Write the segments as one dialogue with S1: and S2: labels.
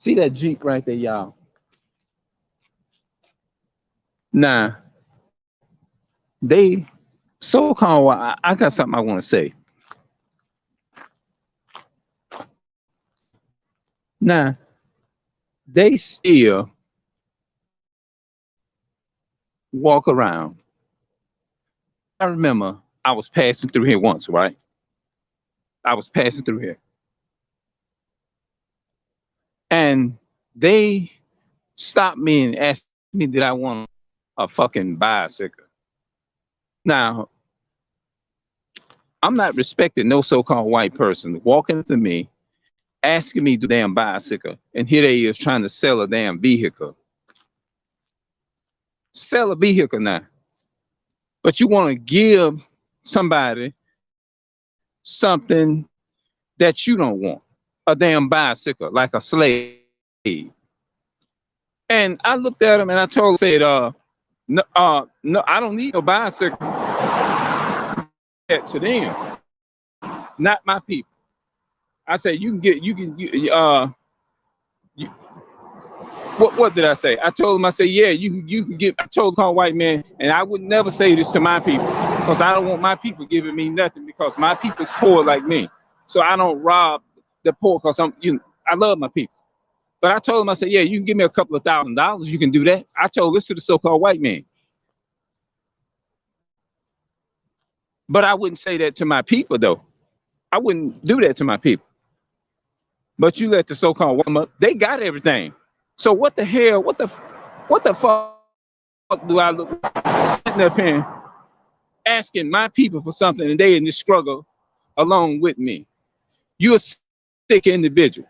S1: See that Jeep right there, y'all? Now, they so-called, I got something I want to say. Now, they still walk around. I remember I was passing through here once, right? I was passing through here. And they stopped me and asked me, did I want a fucking bicycle? Now, I'm not respecting no so-called white person walking up to me, asking me to damn bicycle, and here they is trying to sell a damn vehicle. Sell a vehicle now. But you want to give somebody something that you don't want. A damn bicycle, like a slave. And I looked at him and I told him, said, no, I don't need no bicycle. To them, not my people. I said, what did I say? I told him, I said, yeah, you can get. I told the white man, and I would never say this to my people because I don't want my people giving me nothing because my people's poor like me. So I don't rob the poor because I love my people. But I told him, I said, yeah, you can give me a couple of $1,000. You can do that. I told this to the so-called white man. But I wouldn't say that to my people, though. I wouldn't do that to my people. But you let the so-called white man, they got everything. So what the hell? What the fuck do I look sitting up here asking my people for something and they in this struggle along with me? You're a sick individual.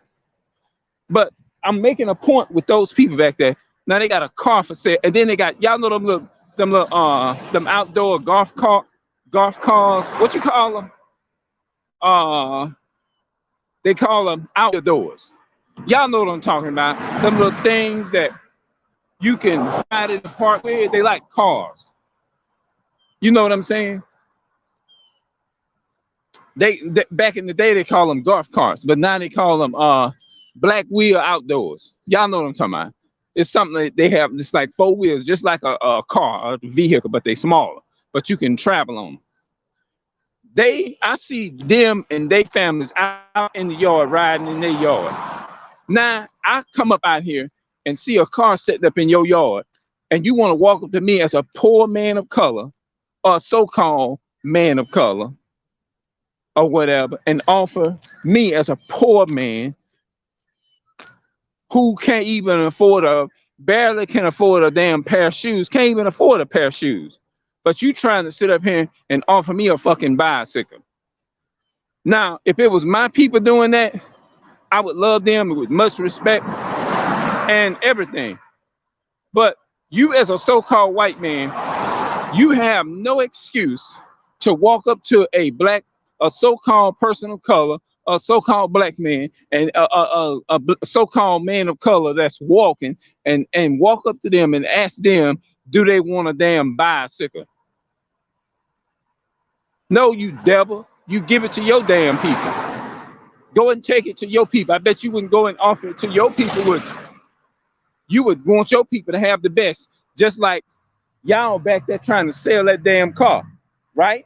S1: But I'm making a point with those people back there. Now they got a car for sale, and then they got, y'all know them outdoor golf cars. What you call them? They call them outdoors. Y'all know what I'm talking about. Them little things that you can ride in the park with. They like cars. You know what I'm saying? They back in the day they call them golf carts, but now they call them black wheel outdoors. Y'all know what I'm talking about. It's something that they have. It's like 4 wheels, just like a car, a vehicle, but they smaller. But you can travel on them. I see them and their families out in the yard riding in their yard. Now I come up out here and see a car sitting up in your yard, and you want to walk up to me as a poor man of color or so-called man of color or whatever, and offer me as a poor man who can't even barely can afford a damn pair of shoes, can't even afford a pair of shoes. But you trying to sit up here and offer me a fucking bicycle. Now, if it was my people doing that, I would love them with much respect and everything. But you as a so-called white man, you have no excuse to walk up to a so-called person of color, a so-called black man, and a so-called man of color that's walking and walk up to them and ask them, do they want a damn bicycle? No, you devil. You give it to your damn people. Go and take it to your people. I bet you wouldn't go and offer it to your people, would you? You would want your people to have the best, just like y'all back there trying to sell that damn car, right?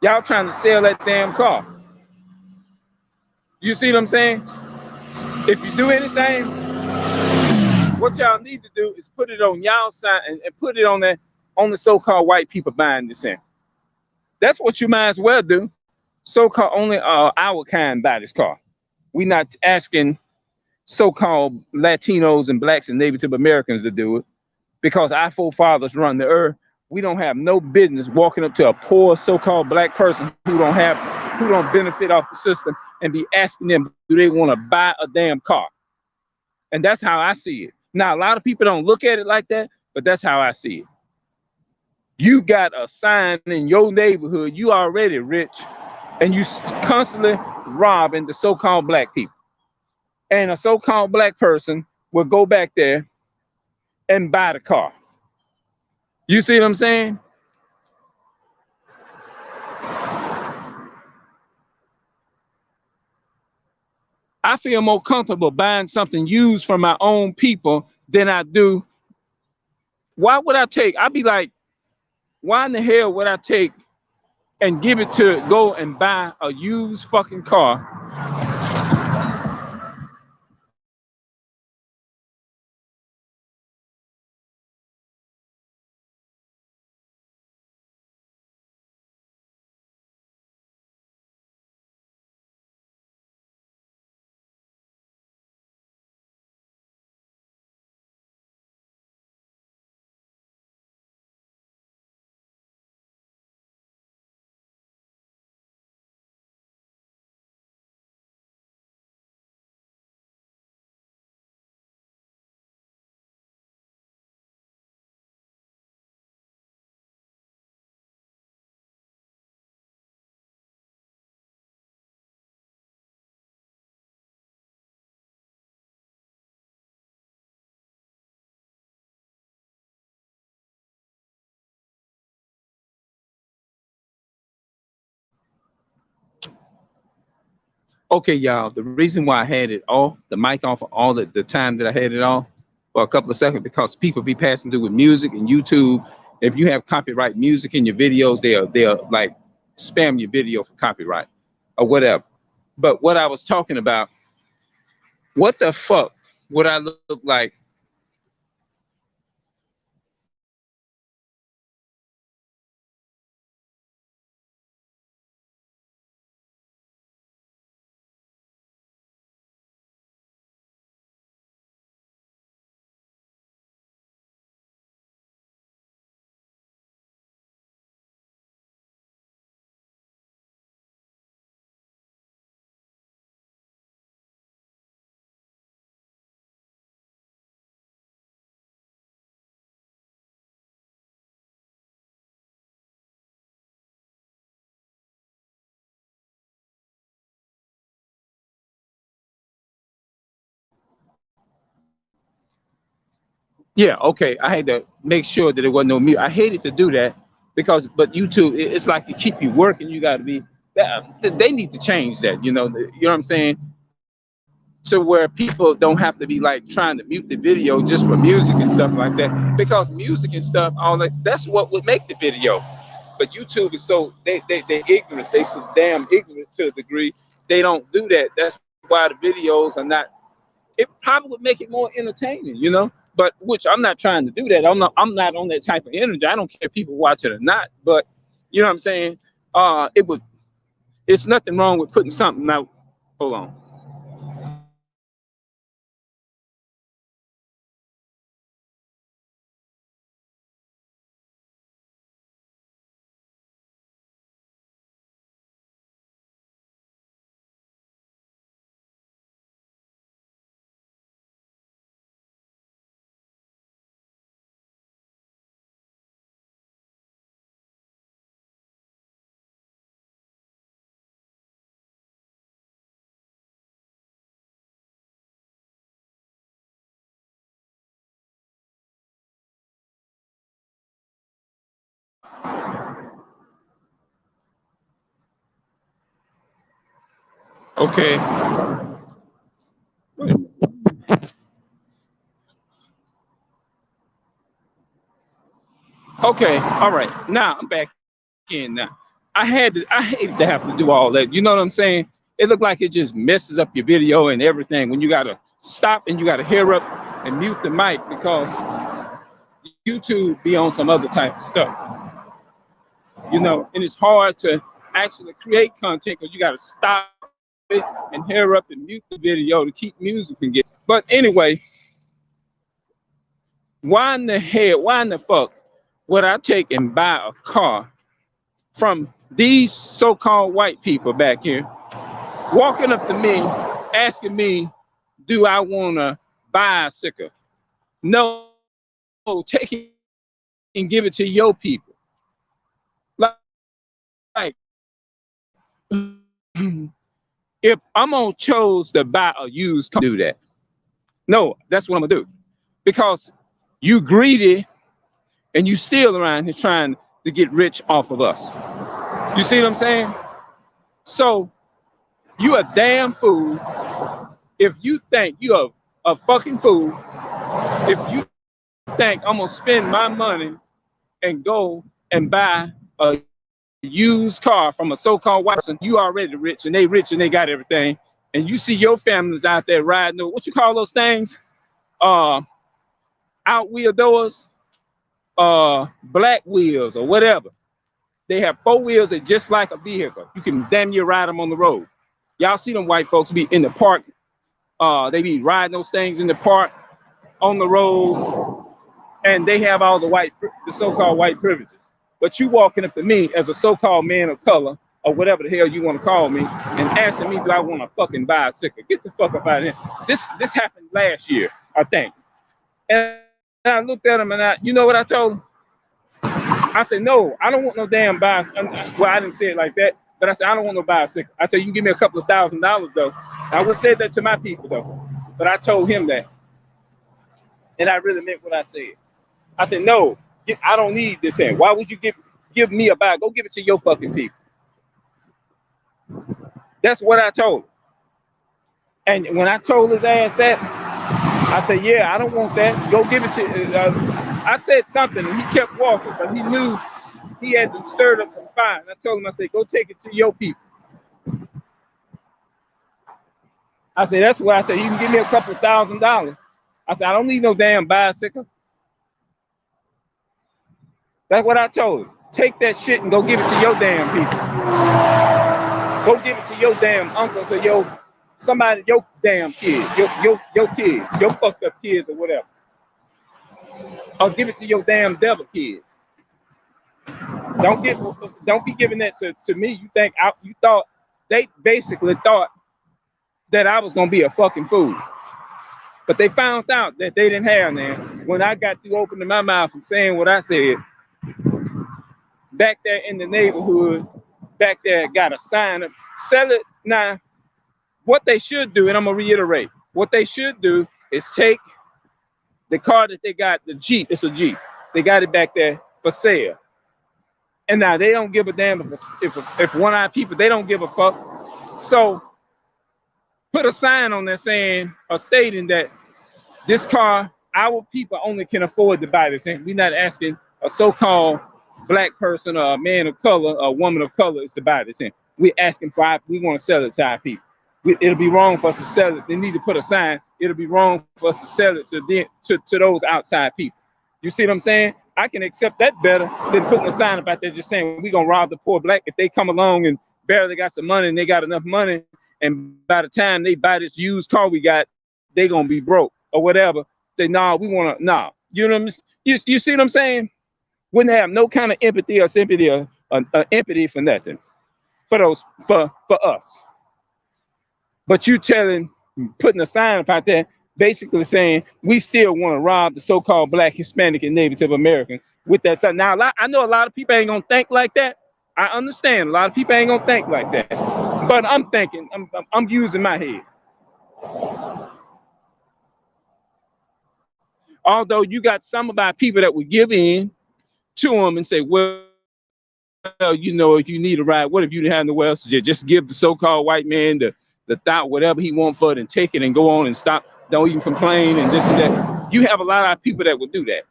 S1: Y'all trying to sell that damn car. You see what I'm saying? If you do anything, what y'all need to do is put it on y'all side and put it on the so-called white people buying this in. That's what you might as well do. So-called only our kind buy this car. We not asking so-called Latinos and blacks and Native Americans to do it because our forefathers run the earth. We don't have no business walking up to a poor so-called black person who don't benefit off the system and be asking them, do they want to buy a damn car? And that's how I see it. Now, a lot of people don't look at it like that, but that's how I see it. You got a sign in your neighborhood, you already rich, and you constantly robbing the so-called black people. And a so-called black person will go back there and buy the car. You see what I'm saying? I feel more comfortable buying something used from my own people than I do. Why would I take? I'd be like, why in the hell would I take and give it to go and buy a used fucking car? Okay, y'all. The reason why I had it off, the mic off, all the time that I had it off for a couple of seconds, because people be passing through with music and YouTube. If you have copyright music in your videos, they'll like spam your video for copyright or whatever. But what I was talking about, what the fuck would I look like? Yeah, okay. I had to make sure that there wasn't no mute. I hated to do that because, but YouTube, it's like you keep you working. You got to be. They need to change that. You know what I'm saying? To where people don't have to be like trying to mute the video just for music and stuff like that. Because music and stuff, all that's what would make the video. But YouTube is so they ignorant. They so damn ignorant to a degree. They don't do that. That's why the videos are not. It probably would make it more entertaining. But which I'm not trying to do that. I'm not on that type of energy. I don't care if people watch it or not. But you know what I'm saying? It would. It's nothing wrong with putting something out. Hold on. Okay. Okay. All right. Now I'm back in now. I hated to have to do all that. You know what I'm saying? It looked like it just messes up your video and everything when you gotta stop and you gotta hear up and mute the mic because YouTube be on some other type of stuff. And it's hard to actually create content because you gotta stop it and hear up and mute the video to keep music and get. But anyway, why in the hell, why in the fuck would I take and buy a car from these so-called white people back here, walking up to me, asking me, do I want to buy a bicycle? No, take it and give it to your people. Like, if I'm gonna choose to buy a used car, do that. No, that's what I'm gonna do. Because you greedy and you still around here trying to get rich off of us. You see what I'm saying? So you a damn fool If you think you're a fucking fool, if you think I'm gonna spend my money and go and buy a used car from a so-called white person, you already rich and they got everything, and you see your families out there riding what you call those things, out wheel doors, black wheels or whatever. They have four wheels that just like a vehicle. You can damn near ride them on the road. Y'all see them white folks be in the park. They be riding those things in the park, on the road, and they have all the so-called white privileges. But you walking up to me as a so-called man of color, or whatever the hell you want to call me, and asking me, do I want a fucking bicycle? Get the fuck up out of here. This happened last year, I think. And I looked at him and you know what I told him? I said, no, I don't want no damn bicycle. Well, I didn't say it like that, but I said, I don't want no bicycle. I said, you can give me a couple of $1,000s though. I would say that to my people though, but I told him that. And I really meant what I said. I said, no, I don't need this hand. Why would you give me a bike? Go give it to your fucking people. That's what I told him. And when I told his ass that, I said, yeah, I don't want that. Go give it to, I said something and he kept walking, but he knew he had to stir up some fire. And I told him, I said, go take it to your people. I said, that's why I said, you can give me a couple $1,000s. I said, I don't need no damn bicycle. That's what I told him. Take that shit and go give it to your damn people. Go give it to your damn uncles or your damn kid, your kid, your fucked up kids or whatever. Or give it to your damn devil kids. Don't be giving that to me. You thought they basically thought that I was gonna be a fucking fool. But they found out that they didn't have that. When I got through opening my mouth and saying what I said, back there in the neighborhood, back there got a sign up, sell it. Now, what they should do, and I'm gonna reiterate, what they should do is take the car that they got, the Jeep, it's a Jeep. They got it back there for sale. And now they don't give a damn if one-eyed people, they don't give a fuck. So put a sign on there saying or stating that this car, our people only can afford to buy this. And we're not asking a so-called black person or a man of color or a woman of color is to buy this. And we're asking we want to sell it to our people. It'll be wrong for us to sell it. They need to put a sign. It'll be wrong for us to sell it to those outside people. You see what I'm saying? I can accept that better than putting a sign up out there just saying we're gonna rob the poor black. If they come along and barely got some money and they got enough money, and by the time they buy this used car we got, they gonna be broke or whatever. You know what you see what I'm saying? Wouldn't have no kind of empathy or sympathy or empathy for nothing for us. But you putting a sign up out there, basically saying we still want to rob the so-called black, Hispanic, and Native American with that sign. Now, I know a lot of people ain't gonna think like that. I understand a lot of people ain't gonna think like that. But I'm thinking, I'm using my head. Although you got some of our people that would give in to them and say, well, you know, if you need a ride, what if you didn't have nowhere else to just give the so-called white man the thought, whatever he wants for it, and take it and go on and stop, don't even complain and this and that. You have a lot of people that will do that.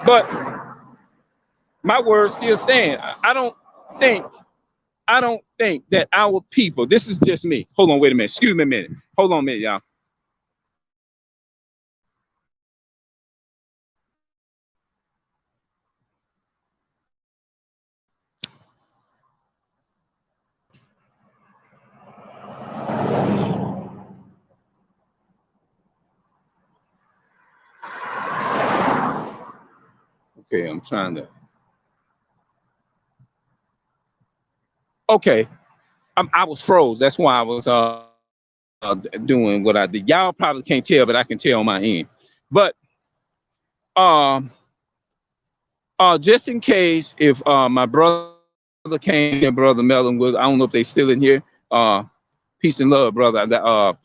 S1: But my words still stand. I don't think that our people, this is just me. Hold on, wait a minute. Excuse me a minute. Hold on a minute, y'all. Okay, I'm trying to. Okay, I was froze. That's why I was doing what I did. Y'all probably can't tell, but I can tell on my end. But just in case if my brother came here, Brother Melvin was, I don't know if they still in here. Peace and love, brother.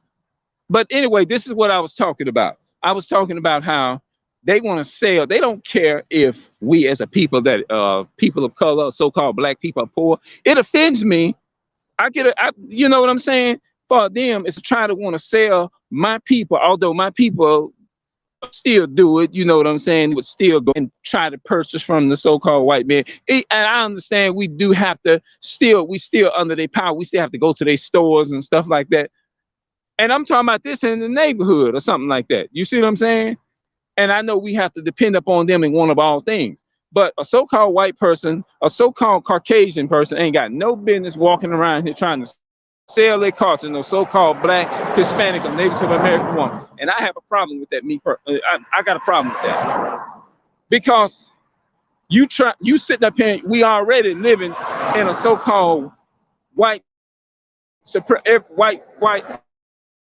S1: But anyway, this is what I was talking about. I was talking about how they want to sell. They don't care if we as a people that people of color, so-called black people are poor. It offends me. You know what I'm saying? for them is to try to want to sell my people, although my people still do it, you know what I'm saying, would still go and try to purchase from the so-called white man. And I understand we do have to we still under their power. We still have to go to their stores and stuff like that. And I'm talking about this in the neighborhood or something like that. You see what I'm saying? And I know we have to depend upon them in one of all things. But a so-called white person, a so-called Caucasian person ain't got no business walking around here trying to sell their car to no so-called black, Hispanic, or Native American woman. And I have a problem with that. I got a problem with that. Because you sitting up here, we already living in a so-called white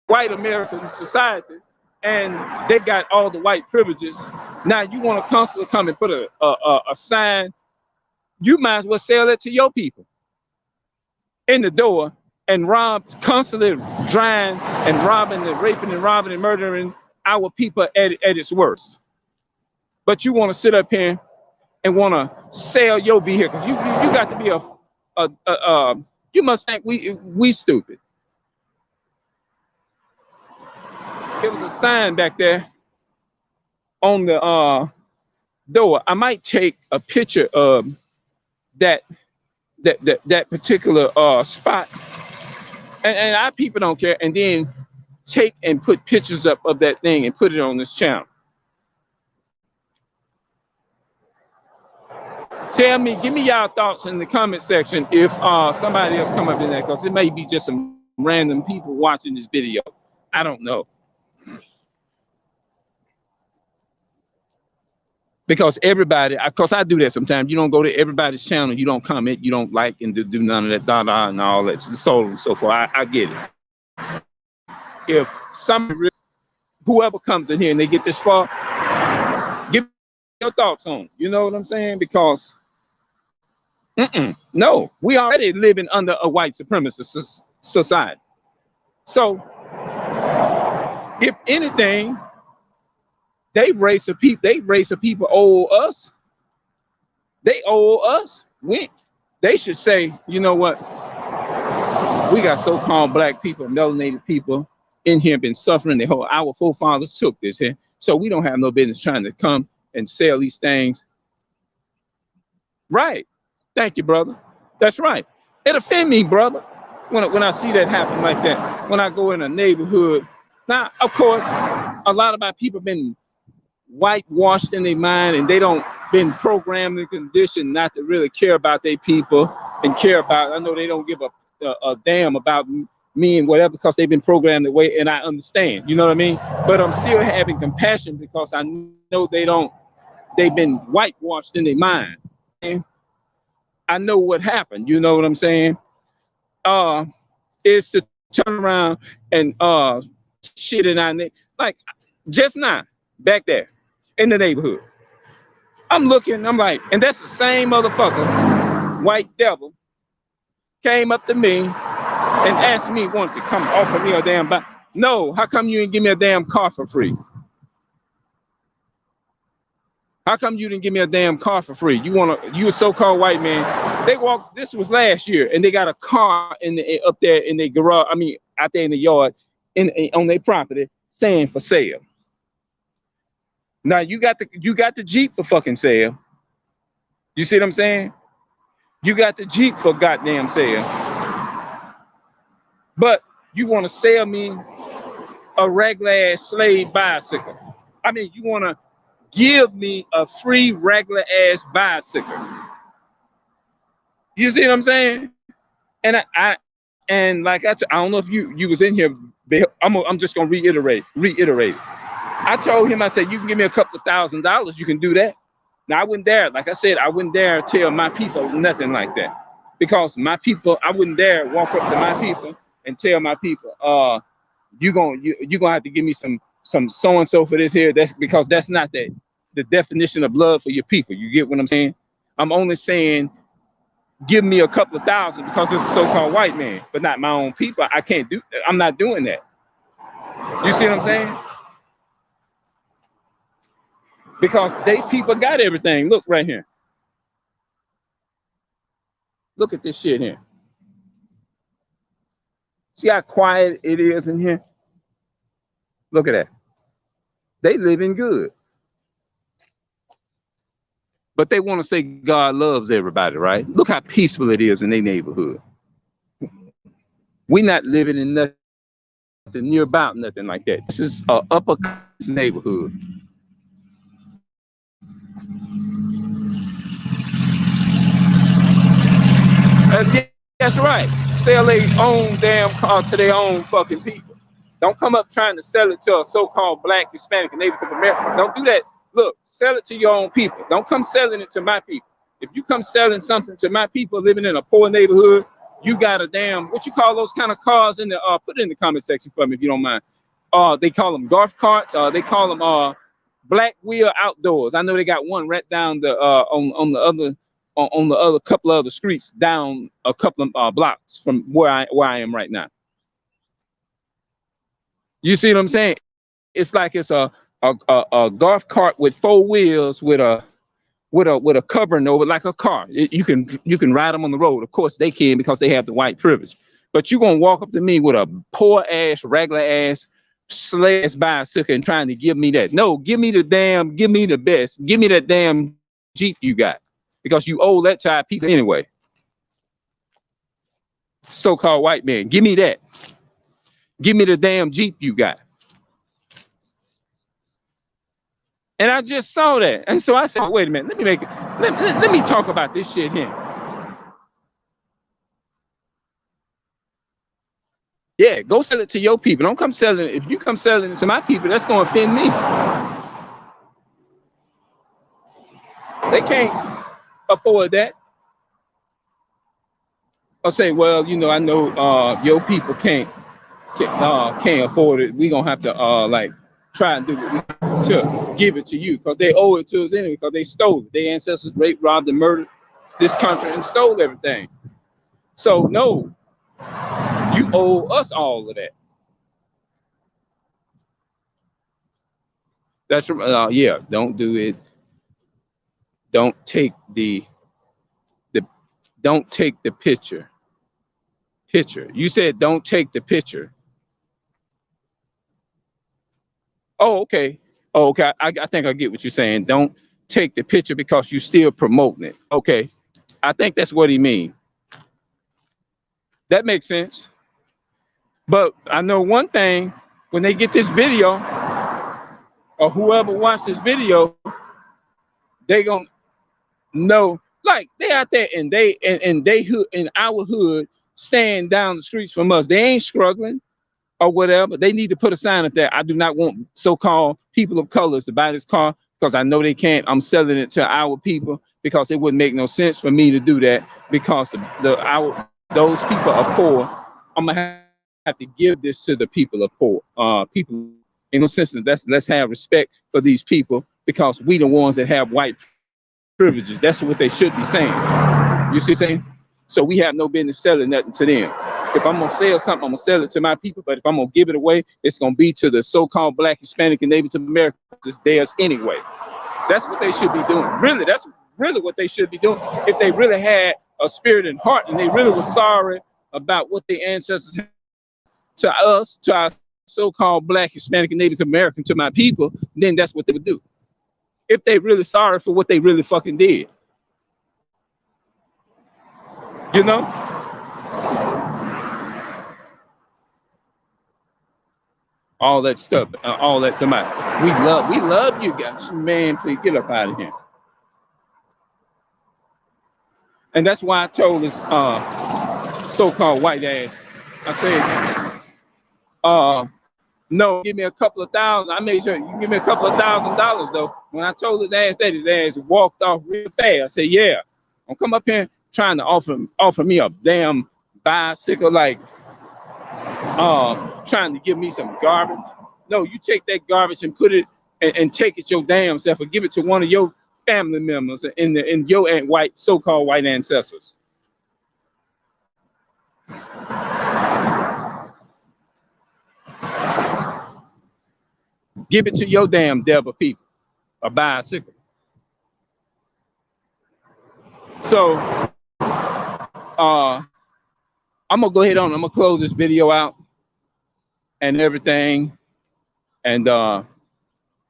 S1: American society, and they got all the white privileges. Now you want to constantly come and put a sign. You might as well sell it to your people in the door and constantly drying and robbing and raping and robbing and murdering our people at its worst. But you want to sit up here and want to sell your vehicles. You got to be you must think we stupid. There was a sign back there on the door. I might take a picture of that particular spot, and our people don't care, and then take and put pictures up of that thing and put it on this channel. Tell me, give me y'all thoughts in the comment section if somebody else come up in there, because it may be just some random people watching this video. I don't know. Because everybody, because I do that sometimes. You don't go to everybody's channel, you don't comment, you don't like and do none of that and all that, so on and so forth. I get it. If whoever comes in here and they get this far, give me your thoughts on it. You know what I'm saying? Because no, we already living under a white supremacist society. So if anything, they race of people owe us. They owe us. They should say, you know what? We got so-called black people, melanated people in here been suffering. Our forefathers took this here, so we don't have no business trying to come and sell these things. Right? Thank you, brother. That's right. It offends me, brother, when I see that happen like that. When I go in a neighborhood. Now, of course, a lot of my people been whitewashed in their mind, and they don't been programmed and conditioned not to really care about their people and care about. I know they don't give a damn about me and whatever, because they've been programmed that way, and I understand. You know what I mean? But I'm still having compassion because I know they've been whitewashed in their mind. And I know what happened. You know what I'm saying? Is to turn around and shit it on it, like just now back there in the neighborhood. I'm looking, I'm like, and that's the same motherfucker, white devil, came up to me and asked me, wanted to come offer me a damn bike. No, how come you didn't give me a damn car for free? How come you didn't give me a damn car for free? You a so-called white man. They walked, this was last year, and they got a car up there in their garage, I mean, out there in the yard, on their property, saying for sale. Now you got the Jeep for fucking sale. You see what I'm saying? You got the Jeep for goddamn sale. But you want to sell me a regular ass slave bicycle. I mean, you want to give me a free regular ass bicycle. You see what I'm saying? And I don't know if you was in here. I'm just gonna reiterate it. I told him, I said, you can give me a couple of $1,000, you can do that. Now I wouldn't dare, like I said, I wouldn't dare tell my people nothing like that, because my people, I wouldn't dare walk up to my people and tell my people, you're gonna have to give me some so and so for this here. That's because that's not the definition of love for your people. You get what I'm saying? I'm only saying give me a couple of $1,000 because it's a so-called white man, but not my own people. I can't do that. I'm not doing that. You see what I'm saying? Because they people got everything. Look right here. Look at this shit here. See how quiet it is in here? Look at that. They living good. But they want to say God loves everybody, right? Look how peaceful it is in their neighborhood. We're not living in nothing near about nothing like that. This is a upper class neighborhood. That's right. Sell their own damn car to their own fucking people. Don't come up trying to sell it to a so-called black, Hispanic, and Native American. Don't do that. Look, sell it to your own people. Don't come selling it to my people. If you come selling something to my people living in a poor neighborhood, you got a damn, what you call those kind of cars in the, put it in the comment section for me if you don't mind. They call them golf carts. They call them black wheel outdoors. I know they got one right down the, on the other couple of other streets down a couple of blocks from where I am right now. You see what I'm saying? It's like it's a golf cart with 4 wheels with a covering over like a car. You can ride them on the road. Of course they can because they have the white privilege. But you're gonna walk up to me with a poor ass, regular ass, slash bicycle and trying to give me that. No, give me the best. Give me that damn Jeep you got. Because you owe that to our people anyway. So-called white man, give me that. Give me the damn Jeep you got. And I just saw that. And so I said, wait a minute, let me talk about this shit here. Yeah, go sell it to your people. Don't come selling it. If you come selling it to my people, that's gonna offend me. They can't afford that. I'll say, well, you know, I know your people can't afford it. We gonna have to like try and do it to give it to you because they owe it to us anyway because they stole it. Their ancestors raped, robbed, and murdered this country and stole everything. So no, you owe us all of that. That's yeah. Don't do it. Don't take the picture. You said don't take the picture. Oh, okay. Oh, okay. I think I get what you're saying. Don't take the picture because you're still promoting it. Okay. I think that's what he means. That makes sense. But I know one thing, when they get this video, or whoever watched this video, they gonna know, like they out there and they in our hood, staying down the streets from us. They ain't struggling or whatever. They need to put a sign up there. I do not want so-called people of colors to buy this car because I know they can't. I'm selling it to our people because it wouldn't make no sense for me to do that because those people are poor. I'm gonna have to give this to the people of poor. People, in no sense that let's have respect for these people because we the ones that have white privileges. That's what they should be saying. You see what I'm saying? So we have no business selling nothing to them. If I'm gonna sell something, I'm gonna sell it to my people. But if I'm gonna give it away, it's gonna be to the so-called black, Hispanic, and Native Americans. It's theirs anyway. That's what they should be doing. Really, that's really what they should be doing. If they really had a spirit and heart, and they really were sorry about what their ancestors had to us, to our so-called black, Hispanic, and Native American, to my people, then that's what they would do. If they really sorry for what they really fucking did. You know? All that stuff, all that tonight. We love you guys. Man, please get up out of here. And that's why I told this so-called white ass, I said, no, give me a couple of thousand. I made sure you give me a couple of $1,000 though. When I told his ass that, his ass walked off real fast. I said, yeah, don't come up here trying to offer me a damn bicycle, like trying to give me some garbage. No, you take that garbage and put it and take it your damn self or give it to one of your family members in your white so-called white ancestors. Give it to your damn devil people, a bicycle. So I'm gonna go ahead on. I'm gonna close this video out and everything. And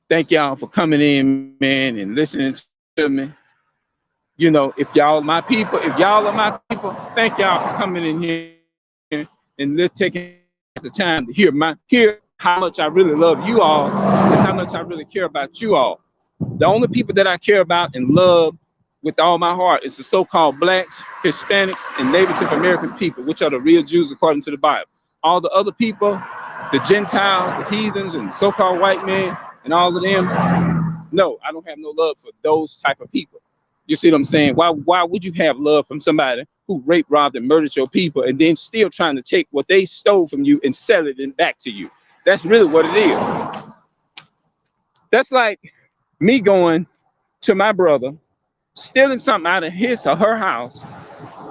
S1: thank y'all for coming in, man, and listening to me. You know, if y'all are my people, thank y'all for coming in here and taking the time to hear how much I really love you all and how much I really care about you all. The only people that I care about and love with all my heart is the so-called blacks, Hispanics, and Native American people, which are the real Jews according to the Bible. All the other people, the Gentiles, the heathens, and so-called white men, and all of them, no, I don't have no love for those type of people. You see what I'm saying? Why would you have love from somebody who raped, robbed, and murdered your people and then still trying to take what they stole from you and sell it back to you? That's really what it is. That's like me going to my brother, stealing something out of his or her house,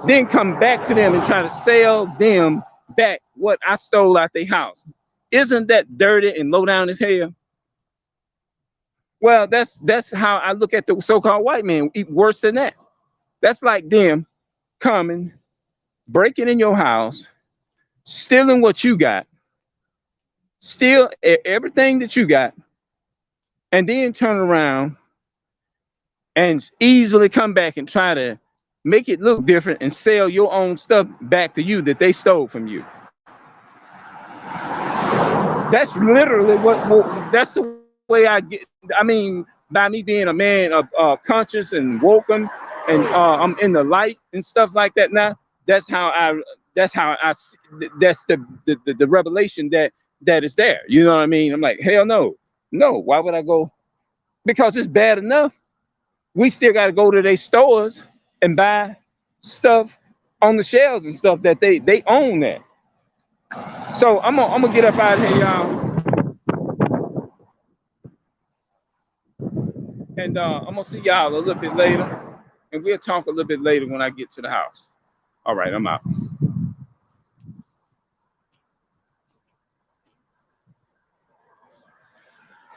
S1: then come back to them and try to sell them back what I stole out their house. Isn't that dirty and low down as hell? Well, that's how I look at the so-called white man. Worse than that. That's like them coming, breaking in your house, stealing what you got, steal everything that you got, and then turn around and easily come back and try to make it look different and sell your own stuff back to you that they stole from you. That's literally that's the way I get. I mean, by me being a man of conscious and woken, and I'm in the light and stuff like that now. That's the revelation that is there. You know what I mean? I'm like, hell no. Why would I go? Because it's bad enough. We still got to go to their stores and buy stuff on the shelves and stuff that they own that. So I'm gonna get up out of here, y'all. And I'm gonna see y'all a little bit later, and we'll talk a little bit later when I get to the house. All right, I'm out.